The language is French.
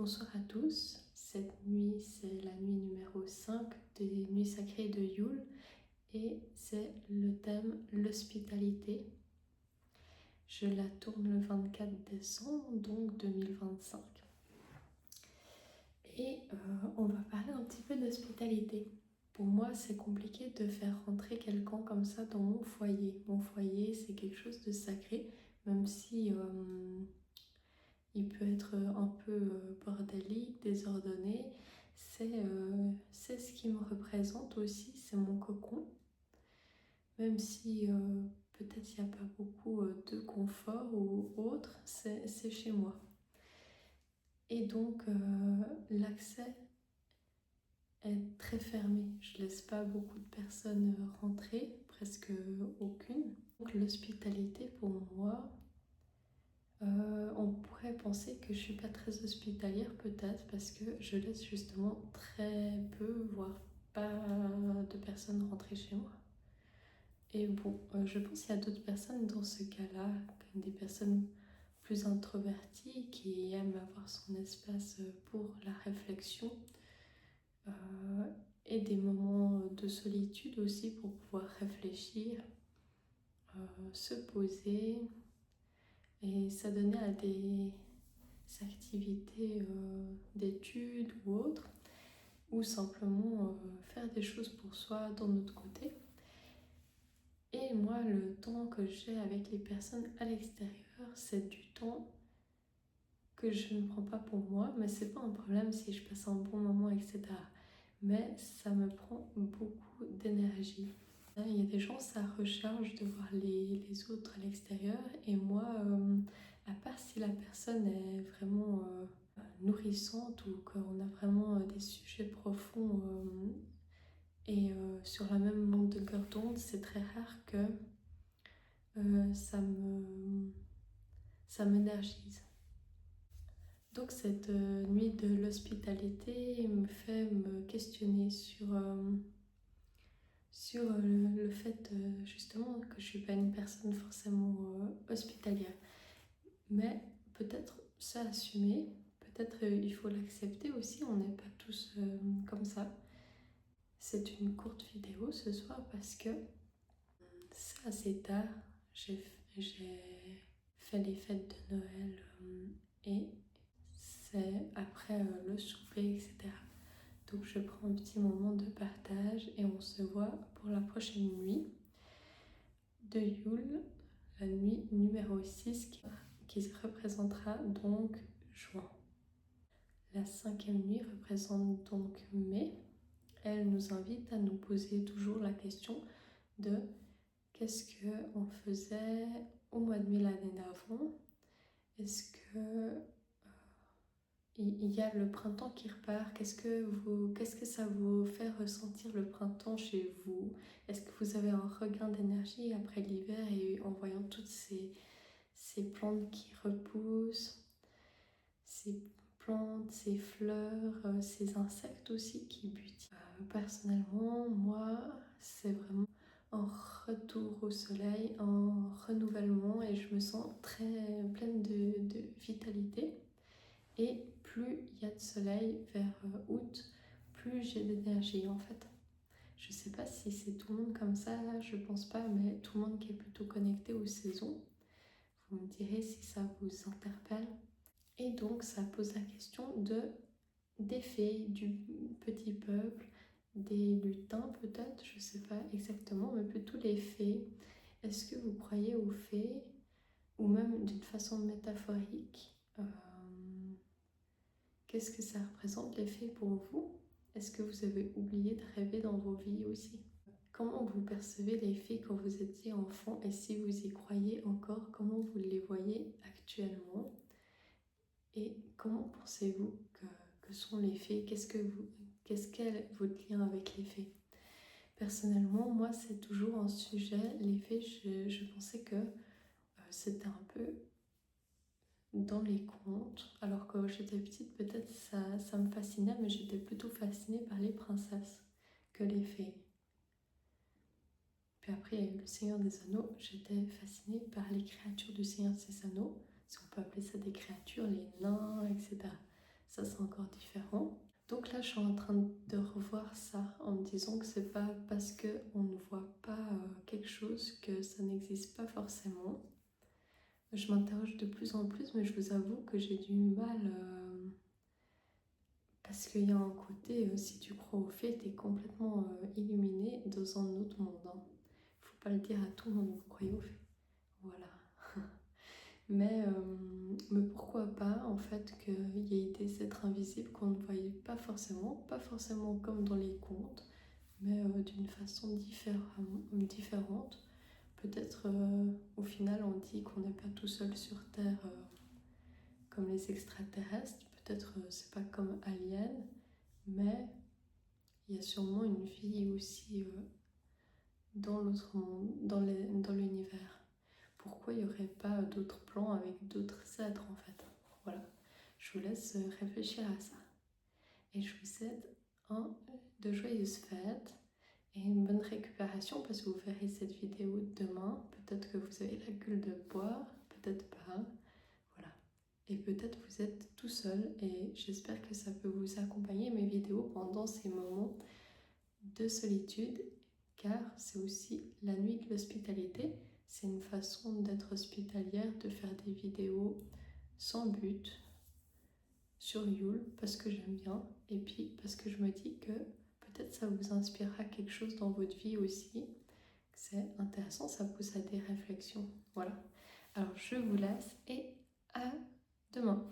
Bonsoir à tous. Cette nuit, c'est la nuit numéro 5 des nuits sacrées de Yule et c'est le thème l'hospitalité. Je la tourne le 24 décembre, donc 2025. Et on va parler un petit peu d'hospitalité. Pour moi, c'est compliqué de faire rentrer quelqu'un comme ça dans mon foyer. Mon foyer, c'est quelque chose de sacré, même si il peut être un peu bordélique, désordonné. C'est ce qui me représente aussi, c'est mon cocon. Même si peut-être il n'y a pas beaucoup de confort ou autre, c'est chez moi. Et donc l'accès est très fermé. Je ne laisse pas beaucoup de personnes rentrer, presque aucune. Donc l'hospitalité pour moi, on pourrait penser que je suis pas très hospitalière peut-être parce que je laisse justement très peu, voire pas de personnes rentrer chez moi. Et bon, je pense qu'il y a d'autres personnes dans ce cas-là, comme des personnes plus introverties qui aiment avoir son espace pour la réflexion et des moments de solitude aussi pour pouvoir réfléchir, se poser et s'adonner à des activités d'études ou autres, ou simplement faire des choses pour soi dans notre côté. Et moi, le temps que j'ai avec les personnes à l'extérieur, c'est du temps que je ne prends pas pour moi, mais c'est pas un problème si je passe un bon moment, etc. Mais ça me prend beaucoup d'énergie. Il y a des gens, ça recharge de voir les autres à l'extérieur, et moi, à part si la personne est vraiment nourrissante ou qu'on a vraiment des sujets profonds et sur la même longueur d'onde, c'est très rare que ça m'énergise. Donc cette nuit de l'hospitalité me fait me questionner sur le fait justement que je ne suis pas une personne forcément hospitalière. Mais peut-être ça assumer, peut-être il faut l'accepter aussi, on n'est pas tous comme ça. C'est une courte vidéo ce soir parce que c'est assez tard, j'ai fait les fêtes de Noël et c'est après le souper, etc. Donc je prends un petit moment de partage et on se voit pour la prochaine nuit de Yule, la nuit numéro 6 qui représentera donc juin. La 5e nuit représente donc mai. Elle nous invite à nous poser toujours la question de qu'est-ce qu'on faisait au mois de mai l'année d'avant. Est-ce que il y a le printemps qui repart? Qu'est-ce que ça vous fait ressentir le printemps chez vous? Est-ce que vous avez un regain d'énergie après l'hiver et en voyant toutes ces plantes qui repoussent, ces plantes, ces fleurs, ces insectes aussi qui butinent? Personnellement, moi, c'est vraiment un retour au soleil, un renouvellement et je me sens très pleine de vitalité. Et plus il y a de soleil vers août, plus j'ai d'énergie en fait. Je sais pas si c'est tout le monde comme ça, je pense pas, mais tout le monde qui est plutôt connecté aux saisons. Vous me direz si ça vous interpelle. Et donc ça pose la question des fées, du petit peuple, des lutins peut-être, je sais pas exactement, mais plutôt les fées. Est-ce que vous croyez aux fées, ou même d'une façon métaphorique qu'est-ce que ça représente les fées pour vous? Est-ce que vous avez oublié de rêver dans vos vies aussi? Comment vous percevez les fées quand vous étiez enfant et si vous y croyez encore, comment vous les voyez actuellement? Et comment pensez-vous que sont les fées? Qu'est-ce qu'est votre lien avec les fées? Personnellement, moi, c'est toujours un sujet. Les fées, je pensais que c'était un peu dans les contes. Alors que j'étais petite, peut-être ça me fascinait, mais j'étais plutôt fascinée par les princesses que les fées. Puis après, il y a eu le Seigneur des Anneaux. J'étais fascinée par les créatures du Seigneur des Anneaux, si on peut appeler ça des créatures, les nains, etc. ça c'est encore différent. Donc là, je suis en train de revoir ça en me disant que c'est pas parce qu'on ne voit pas quelque chose que ça n'existe pas forcément. Je m'interroge de plus en plus, mais je vous avoue que j'ai du mal parce qu'il y a un côté, si tu crois aux fées, t'es complètement illuminé dans un autre monde. Hein. Faut pas le dire à tout le monde, vous croyez aux fées. Voilà. Mais pourquoi pas en fait qu'il y ait des êtres invisibles qu'on ne voyait pas forcément comme dans les contes, mais d'une façon différente. Peut-être au final on dit qu'on n'est pas tout seul sur Terre comme les extraterrestres, peut-être c'est pas comme Alien, mais il y a sûrement une vie aussi dans l'autre monde, dans l'univers. Pourquoi il n'y aurait pas d'autres plans avec d'autres êtres en fait? Voilà, je vous laisse réfléchir à ça. Et je vous souhaite de joyeuses fêtes et une bonne récupération parce que vous verrez cette vidéo demain. Peut-être que vous avez la gueule de boire, peut-être pas. Voilà. Et peut-être vous êtes tout seul et j'espère que ça peut vous accompagner mes vidéos pendant ces moments de solitude car c'est aussi la nuit de l'hospitalité. C'est une façon d'être hospitalière, de faire des vidéos sans but sur Yule parce que j'aime bien et puis parce que je me dis que peut-être ça vous inspirera quelque chose dans votre vie aussi. C'est intéressant, ça pousse à des réflexions. Voilà. Alors je vous laisse et à demain.